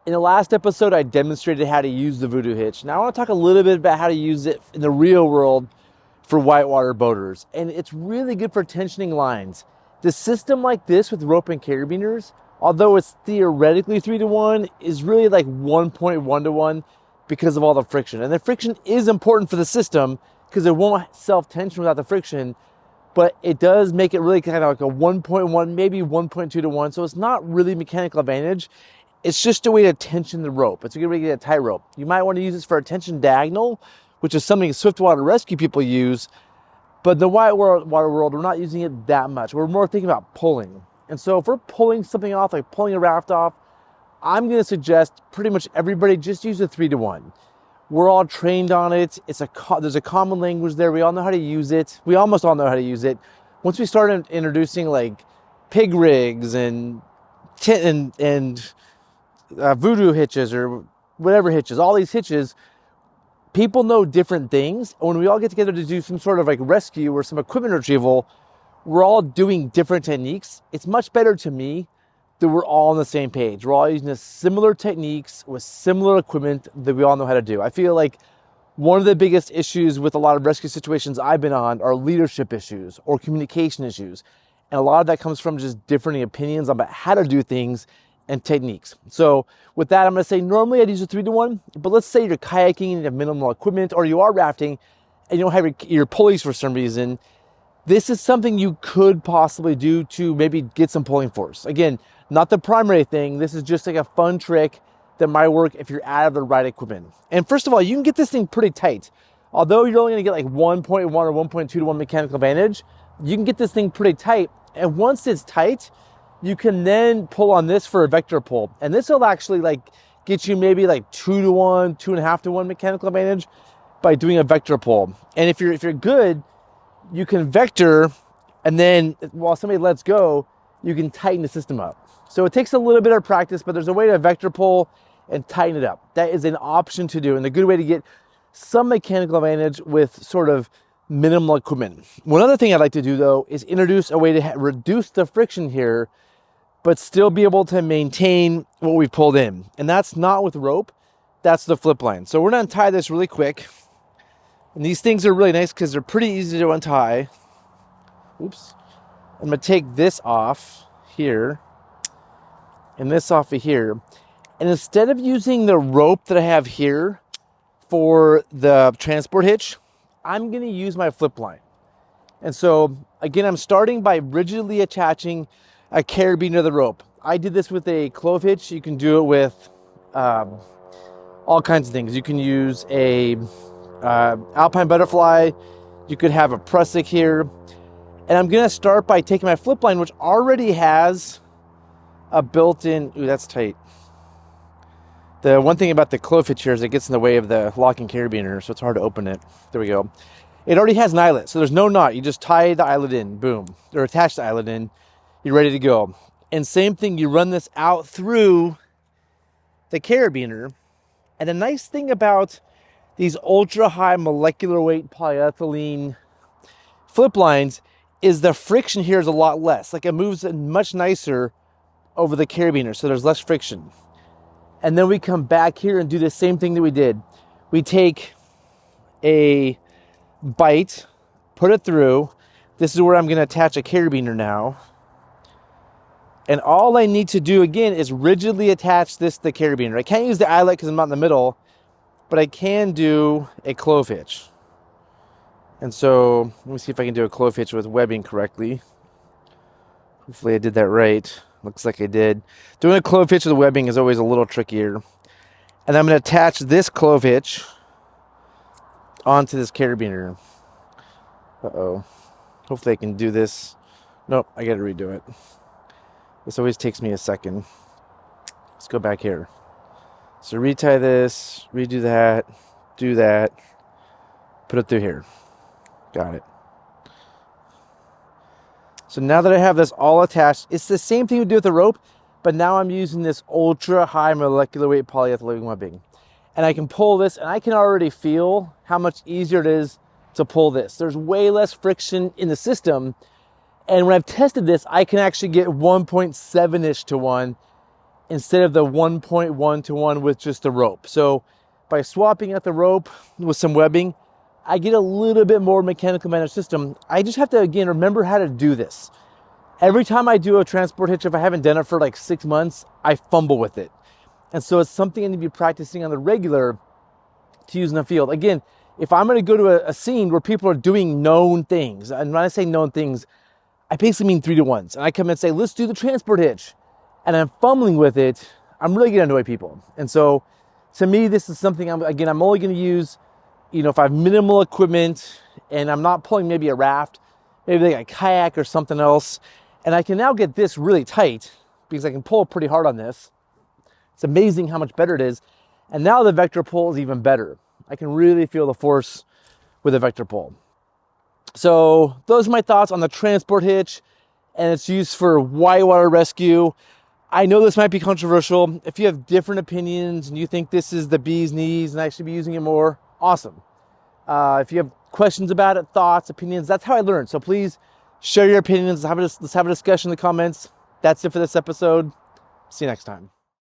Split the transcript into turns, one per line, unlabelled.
In the last episode, I demonstrated how to use the Voodoo hitch. Now I want to talk a little bit about how to use it in the real world for whitewater boaters. And it's really good for tensioning lines. The system like this with rope and carabiners, although it's theoretically 3-to-1, is really like 1.1-to-1 because of all the friction. And the friction is important for the system because it won't self-tension without the friction, but it does make it really kind of like a 1.1, maybe 1.2-to-1. So it's not really mechanical advantage. It's just a way to tension the rope. It's a good way to get a tight rope. You might want to use this for a tension diagonal, which is something Swiftwater rescue people use. But in the whitewater world, we're not using it that much. We're more thinking about pulling. And so if we're pulling something off, like pulling a raft off, I'm going to suggest pretty much everybody just use a 3-to-1. We're all trained on it. There's a common language there. We all know how to use it. We almost all know how to use it. Once we start introducing like pig rigs and voodoo hitches or whatever hitches, all these hitches, people know different things. And when we all get together to do some sort of like rescue or some equipment retrieval, we're all doing different techniques. It's much better to me that we're all on the same page. We're all using similar techniques with similar equipment that we all know how to do. I feel like one of the biggest issues with a lot of rescue situations I've been on are leadership issues or communication issues. And a lot of that comes from just differing opinions about how to do things and techniques. So with that, I'm going to say normally I'd use a 3-to-1, but let's say you're kayaking and you have minimal equipment, or you are rafting and you don't have your pulleys for some reason. This is something you could possibly do to maybe get some pulling force. Again, not the primary thing. This is just like a fun trick that might work if you're out of the right equipment. And first of all, you can get this thing pretty tight. Although you're only going to get like 1.1 or 1.2-to-1 mechanical advantage, you can get this thing pretty tight. And once it's tight, you can then pull on this for a vector pull. And this will actually like get you maybe like 2-to-1, 2.5-to-1 mechanical advantage by doing a vector pull. And if you're good, you can vector, and then while somebody lets go, you can tighten the system up. So it takes a little bit of practice, but there's a way to vector pull and tighten it up. That is an option to do, and a good way to get some mechanical advantage with sort of minimal equipment. One other thing I'd like to do though is introduce a way to reduce the friction here, but still be able to maintain what we've pulled in. And that's not with rope, that's the flip line. So we're gonna untie this really quick. And these things are really nice because they're pretty easy to untie. Oops. I'm gonna take this off here and this off of here. And instead of using the rope that I have here for the transport hitch, I'm gonna use my flip line. And so again, I'm starting by rigidly attaching a carabiner to the rope. I did this with a clove hitch. You can do it with all kinds of things. You can use a alpine butterfly. You could have a prusik here. And I'm gonna start by taking my flip line, which already has a built-in, ooh, that's tight. The one thing about the clove hitch here is it gets in the way of the locking carabiner, so it's hard to open it. There we go. It already has an eyelet, so there's no knot. You just tie the eyelet in, boom, or attach the eyelet in, you're ready to go. And same thing, you run this out through the carabiner. And the nice thing about these ultra high molecular weight polyethylene flip lines is the friction here is a lot less. Like it moves much nicer over the carabiner, so there's less friction. And then we come back here and do the same thing that we did. We take a bite, put it through. This is where I'm going to attach a carabiner now. And all I need to do again is rigidly attach this to the carabiner. I can't use the eyelet because I'm not in the middle, but I can do a clove hitch. And so let me see if I can do a clove hitch with webbing correctly. Hopefully I did that right. Looks like I did. Doing a clove hitch with webbing is always a little trickier. And I'm going to attach this clove hitch onto this carabiner. Uh-oh. Hopefully I can do this. Nope, I got to redo it. This always takes me a second. Let's go back here. So retie this, redo that, do that, put it through here. Got it. So now that I have this all attached, it's the same thing we do with the rope, but now I'm using this ultra high molecular weight polyethylene webbing. And I can pull this, and I can already feel how much easier it is to pull this. There's way less friction in the system. And when I've tested this, I can actually get 1.7-ish to 1 instead of the 1.1 to 1 with just the rope. So by swapping out the rope with some webbing, I get a little bit more mechanical managed system. I just have to, again, remember how to do this. Every time I do a transport hitch, if I haven't done it for like 6 months, I fumble with it. And so it's something I need to be practicing on the regular to use in the field. Again, if I'm going to go to a scene where people are doing known things, and when I say known things, I basically mean 3-to-1s. And I come and say, let's do the transport hitch. And I'm fumbling with it, I'm really going to annoy people. And so to me, this is something I'm only going to use, if I have minimal equipment and I'm not pulling maybe a raft, maybe like a kayak or something else. And I can now get this really tight because I can pull pretty hard on this. It's amazing how much better it is. And now the vector pull is even better. I can really feel the force with a vector pull. So those are my thoughts on the transport hitch and its use for whitewater rescue. I know this might be controversial. If you have different opinions and you think this is the bee's knees and I should be using it more, awesome. If you have questions about it, thoughts, opinions, that's how I learned. So please share your opinions. Let's have a discussion in the comments. That's it for this episode. See you next time.